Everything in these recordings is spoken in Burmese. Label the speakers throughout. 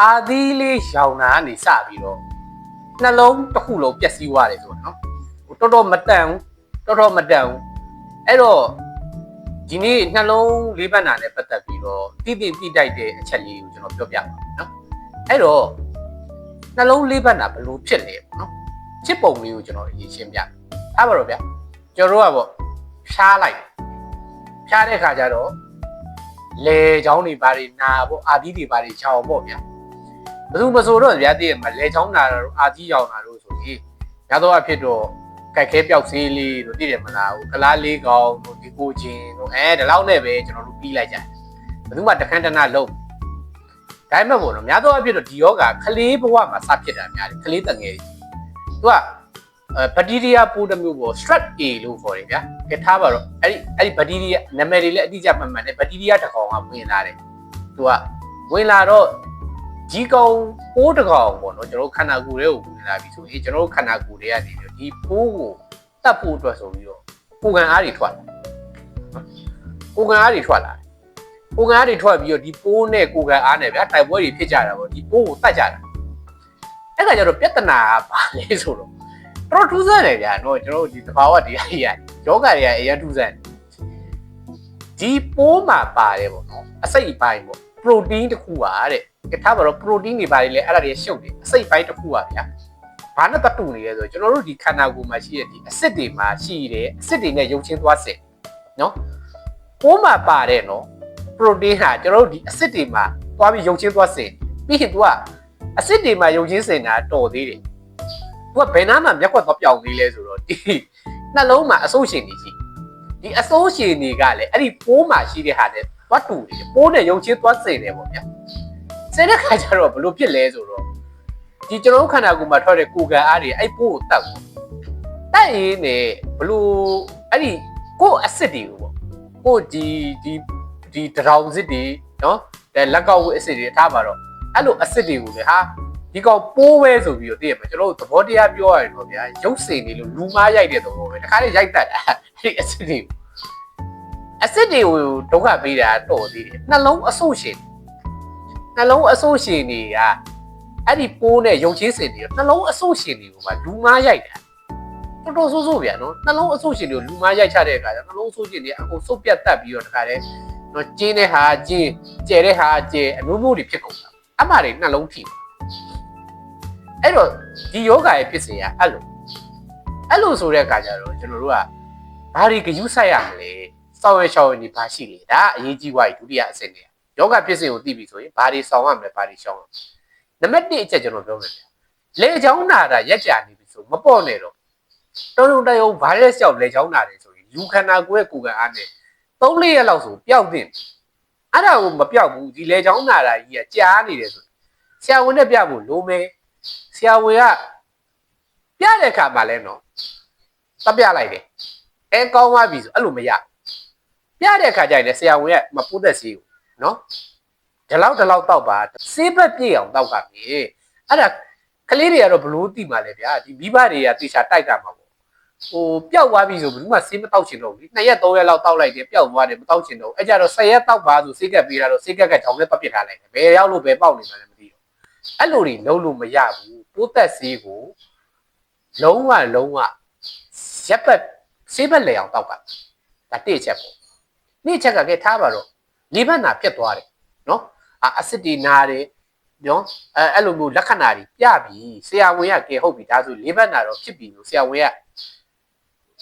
Speaker 1: အာသီးလေးရောင်တာကနေစပြီးတော့နှလုံးတစ်ခုလုံးပျက်စီးသွားတယ်ဆိုတော့နော်တော်မတန်ဘူးတော်မတန်ဘူးအဲ့တော့ဒီနေ့နှလုံးလေးပတ်နာနဲ့ပတ်သက်ပြီးတော့တိတိုက်တဲ့အချက်လေးကိုကျွန်တော်ပြောပြပါမယ်နော်အဲ့တော့နှလုံးလေးပတ်နာဘယ်လိုဖြစ်လဲပေါ့နော်ချစ်ပုံလေးကိုကျွန်တော်အရင်ရှင်းပြထားပါတော့ဗျကျွန်တော်တို့ကပေါ့ဖြားလိုက်ဖြားတဲ့ခါကျတော့လေချောင်းတွေဘာတွေနာပေါ့အာသီးတွေဘာတွေချောင်းပေါ့ဗျဘယ်သူမဆိုတော့ဗျတည်မှာလေချောင်းနာတော့အာသီးရောင်နာလို့ဆိုရင်ညတော့အဖြစ်တော့ကြိုက်ခဲပျောက်သေးလေးတို့သိတယ်မလားဟိုကလားလေးကောင်တို့ဒီကိုချင်းတို့ဒီလောက်နဲ့ပဲကျွန်တော်တို့ပြီးလိုက်ကြတယ်ဘယ်သူမှတခန်းတနာလုံးဒါပေမဲ့ပေါ့နော်များသောအားဖြင့်တော့ဒီယောဂကလေးဘဝမှာစဖြစ်တာများတယ်ကလေးတငယ်သူကဘက်တီးရီးယားပိုးတစ်မျိုးပေါ့ strep A လို့ခေါ်တယ်ဗျာကဲထားပါတော့အဲ့ဒီဘက်တီးရီးယားနာမည်တွေလည်းအတိအကျမှန်တယ်ဘက်တီးရီးယားတစ်ကောင်ကဝင်လာတယ်သူကဝင်လာတော့ဒီကောင်ပိုးတစ်ကောင်ပေါ့နော်ကျွန်တော်ခန္ဓာကိုယ်တွေကိုဝင်လာပြီဆိုရင်ကျွန်တော်ခန္ဓာကိုယ်တွေကနေပြီးဒီပိုးကိုတတ်ဖို့အတွက်ဆိုပြီးတော့ကိုယ်ကံအားတွေထွက်လာကိုယ်ကံအားတွေထွက်လာကိုယ်ကံအားတွေထွက်ပြီးတော့ဒီပိုးနဲ့ကိုယ်ကံအားနဲ့ဗျာတိုက်ပွဲတွေဖြစ်ကြတာပေါ့ဒီပိုးကိုတတ်ကြတာအဲ့ဒါကြတော့ပြဿနာပါလေဆိုတော့တော်ထူးဆန်းတယ်ဗျာနော်ကျွန်တော်ဒီတဘာဝတရားကြီးယောဂတွေကအရင်ထူးဆန်းဒီပိုးမှာပါတယ်ပေါ့နော်အစိတ်ပိုင်းပေါ့ပရိုတင်းတစ်ခုပါတဲ့ထားပါတော့ပရိုတင်းတွေပါတယ်လေအဲ့ဒါတွေရှုပ်တယ်အစိတ်ပိုင်းတစ်ခုပါဗျာဘာနဲ့တတူနေလဲဆိုကျွန်တော်တို့ဒီခန္ဓာကိုယ်မှာရှိတဲ့ဒီအစစ်တွေမှာရှိတယ်အစစ်တွေနဲ့ရုပ်ချင်းသွားစစ်နော်ပိုးမှာပါတယ်နော်ပရိုတင်းဟာကျွန်တော်တို့ဒီအစစ်တွေမှာသွားပြီးရုပ်ချင်းသွားစစ်ပြီးရင် तू ကအစစ်တွေမှာရုပ်ချင်းစင်တာတော်သေးတယ်သူကဘယ်နားမှာမျက်ခွက်တော့ပြောင်းသေးလဲဆိုတော့ဒီနှလုံးမှာအဆိုးရှင်တွေရှိဒီအဆိုးရှင်တွေကလည်းအဲ့ဒီပိုးမှာရှိတဲ့ဟာနဲ့သွားတူတယ်ပိုးနဲ့ရုပ်ချင်းသွားစင်တယ်ပေါ့ဗျာစင်တဲ့ခါကျတော့ဘလို့ဖြစ်လဲဆိုတော့ဒီကျွန်တော်ခန္ဓာကိုယ်မှာထွက်တဲ့ကိုယ်ကံအားတွေအဲ့ပိုးကိုတတ်တက်ရင်းနဲ့ဘလို့အဲ့ဒီကိုယ်အစစ်တွေကိုပေါ့ကိုဒီတရောင်စစ်တွေနော်တဲ့လက်ကောက်ဝအစစ်တွေထားပါတော့အဲ့လိုအစစ်တွေကိုလေဟာဒီကောင်ပိုးပဲဆိုပြီးတော့သိရမှာကျွန်တော်တို့သဘောတရားပြောရတယ်ပေါ့ဗျာရုပ်စင်နေလို့လူမားရိုက်တဲ့သဘောပဲတခါလေရိုက်တတ်တာအဲ့ဒီအစစ်တွေကိုဒုက္ခပေးတာတော့သေးတယ်နှလုံးအဆိုးရှင်တွေကအဲ့ဒီပိုးနဲ့ရုပ်ချင်းစင်တွေနှလုံးအဆိုးရှင်တွေကိုမှလူမားရိုက်တာတော်ဆိုးဗျာနော်နှလုံးအဆိုးရှင်တွေကိုလူမားရိုက်ချတဲ့အခါကျနှလုံးအဆိုးရှင်တွေအကုန်စုပ်ပြတ်တတ်ပြီးတော့တခါလေတော့ကျင်းတဲ့ဟာကျင်းကျဲတဲ့ဟာကျဲအမျိုးမျိုးတွေဖြစ်ကုန်တာအမှားတွေနှလုံးထိအဲ့တော့ဒီယောဂရဲ့ဖြစ်စဉ်ကအဲ့လိုဆိုတဲ့အခါကျတော့ကျွန်တော်တို့ကဘာတွေဂရုစိုက်ရမလဲစောင့်ရရှောင်ရနေပါရှိလေဒါအရေးကြီးသွားပြီဒုတိယအဆင့်နေယောဂဖြစ်စဉ်ကိုသိပြီဆိုရင်ဘာတွေစောင့်ရမလဲဘာတွေရှောင်ရမလဲနံပါတ်1အချက်ကျွန်တော်ပြောမယ်လေချောင်းနာတာရက်ကြာနေပြီဆိုမပေါ့နဲ့တော့တုံးတယုံဗိုင်းရပ်စ်ကြောင့်လေချောင်းနာတယ်ဆိုရင်လူခန္ဓာကိုယ်ရဲ့ကိုယ်ကအားနဲ့3-4ရက်လောက်ဆိုပျောက်တင်အဲ့ဒါကိုမပျောက်ဘူးဒီလေချောင်းနာတာကြီးကကြားနေတယ်ဆိုဆရာဝန်နဲ့ပြဖို့လိုမယ်ဆရာဝန်ကပြတဲ့အခါမှာလဲနော်တပြလိုက်တယ်အဲကောင်းသွားပြီဆိုအဲ့လိုမရပြတဲ့အခါကျရင်လည်းဆရာဝန်ကမပိုးသက်စီဘူးနော်ဒီလောက်တောက်ပါစေးဘက်ပြည့်အောင်တောက်ကပြီအဲ့ဒါကလေးတွေကတော့ဘလို့တိမှလဲဗျာဒီမိဘတွေကတေချာတိုက်တာမှာပေါ့ဟိုပျောက်သွားပြီဆိုဘယ်သူမှစေးမတောက်ချင်တော့ဘူး2ရက်3ရက်လောက်တောက်လိုက်တယ်ပျောက်သွားတယ်မတောက်ချင်တော့အဲ့ကြတော့10ရက်တောက်ပါဆိုစေးကက်ပေးတာတော့စေးကက်ကကြောင်နဲ့ပတ်ပစ်ထားလိုက်တယ်ဘယ်ရောက်လို့ဘယ်ပေါက်နေမှလည်းမသိတော့အဲ့လိုတွေလုံးလို့မရဘူးပိုးသက်စေးကိုလုံးဝရက်ပတ်စေးဘက်လေအောင်တောက်ကဒါတစ်ချက်ပေါ့နေ့ချက်ကကဲထားပါတော့လေဘက်နာပြတ်သွားတယ်နော်အစစ်တွေနာတယ်နော်အဲ့လိုမျိုးလက္ခဏာတွေပြပြီဆရာဝန်ကကဲဟုတ်ပြီဒါဆိုလေဘက်နာတော့ဖြစ်ပြီလို့ဆရာဝန်က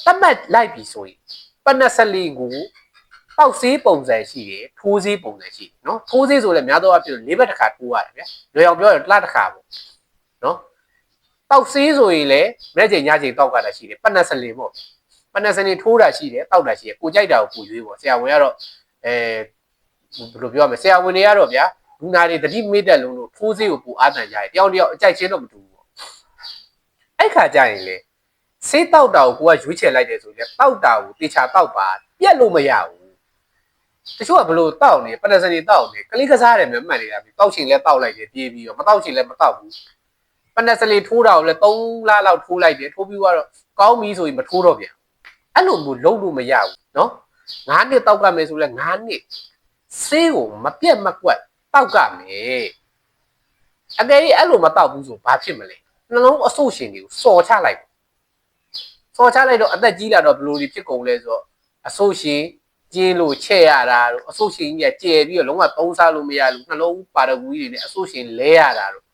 Speaker 1: တတ်မှတ်လိုက်ပြီဆိုရင်ပနစလီကိုပေါက်ဆေးပုံစံရှိတယ်ထိုးဆေးပုံစံရှိတယ်နော်ထိုးဆေးဆိုလည်းများသောအားဖြင့်လေးဘက်တစ်ခါထိုးရတယ်ဗျလွယ်အောင်ပြောရင်တစ်လတစ်ခါပေါ့နော်ပေါက်ဆေးဆိုရင်လည်းမဲ့ချိန်ညချိန်တောက်ကတာရှိတယ်ပနစလီပေါ့ပနစလီထိုးတာရှိတယ်တောက်တာရှိတယ်ကိုကြိုက်တာကိုပူရွေးပေါ့ဆရာဝန်ကတော့ဘယ်လိုပြောရမလဲဆရာဝန်တွေကတော့ဗျာလူနာတွေတတိမေ့တက်လုံးလို့ထိုးဆေးကိုပူအားတန်ကြတယ်တယောက်အကြိုက်ချင်းတော့မတူဘူးပေါ့အဲ့ခါကျရင်လေဆေးတောက်တာကိုကိုကရွေးချယ်လိုက်တယ်ဆိုရင်တောက်တာကိုတေချာတောက်ပါပြက်လို့မရဘူးတချို့ကဘလို့တောက်နေပနစလီတောက်နေကလေးကစားတယ်မှတ်နေတာပြီတောက်ချင်လဲတောက်လိုက်တယ်ပြေးပြီးတော့မတောက်ချင်လဲမတောက်ဘူးပနစလီထိုးတာကိုလည်း3လလောက်ထိုးလိုက်တယ်ထိုးပြီးတော့ကောင်းပြီဆိုရင်မထိုးတော့ပြန်အဲ့လိုမျိုးလုံးလို့မရဘူးနော်9နှစ်တောက်ကမယ်ဆိုလဲ9နှစ်ဆေးကိုမပြက်မကွက်တောက်ကမယ် အကယ်၍အဲ့လိုမတောက်ဘူးဆိုဘာဖြစ်မလဲနှလုံးအဆုတ်ရှင်တွေကိုစော်ချလိုက်တော့အသက်ကြီးလာတော့ဘယ်လိုဖြစ်ကုန်လဲဆိုတော့အဆုတ်ရှင်ကျင်းလို့ချဲ့ရတာတို့အဆုတ်ရှင်ကြီးကကျယ်ပြီးတော့လုံးဝသုံးစားလို့မရလို့နှလုံးပါရဂူကြီးတွေနဲ့အဆုတ်ရှင်လဲရတာတို့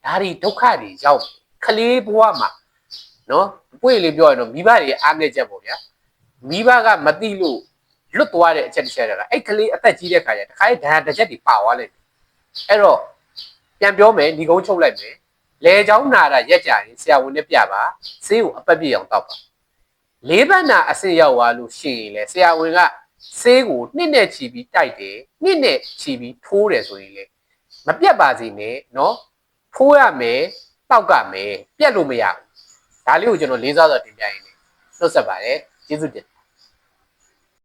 Speaker 1: ဒါတွေဒုက္ခတွေရောက်ခလေးဘဝမှာနော်ပွေလေးပြောရရင်တော့မိဘတွေအားနည်းချက်ပေါ့ဗျာမိဘကမသိလို့လွတ်သွားတဲ့အချက်တစ်ချက်ကအဲ့ကလေးအသက်ကြီးတဲ့ခါကျတခါဒဏ်တစ်ချက်တွေပါသွားလိုက်အဲ့တော့ပြန်ပြောမယ်ဒီကုန်းချုပ်လိုက်မယ်လေချောင်းနာတာရက်ကြရင်ဆရာဝန်နဲ့ပြပါဆေးကိုအပတ်ပြည့်အောင်တောက်ပါလေးပတ်နာအဆင့်ရောက်သွားလို့ရှိရင်လေဆရာဝန်ကဆေးကိုနှစ်နဲ့ချီပြီးတိုက်တယ်နှစ်နဲ့ချီပြီးထိုးတယ်ဆိုရင်လေမပြတ်ပါစေနဲ့နော်ထိုးရမယ်တောက်ကမယ်ပြတ်လို့မရဘူးဒါလေးကိုကျွန်တော်လေးစားစွာတင်ပြရင်းနှုတ်ဆက်ပါတယ်ကျေးဇူးတင်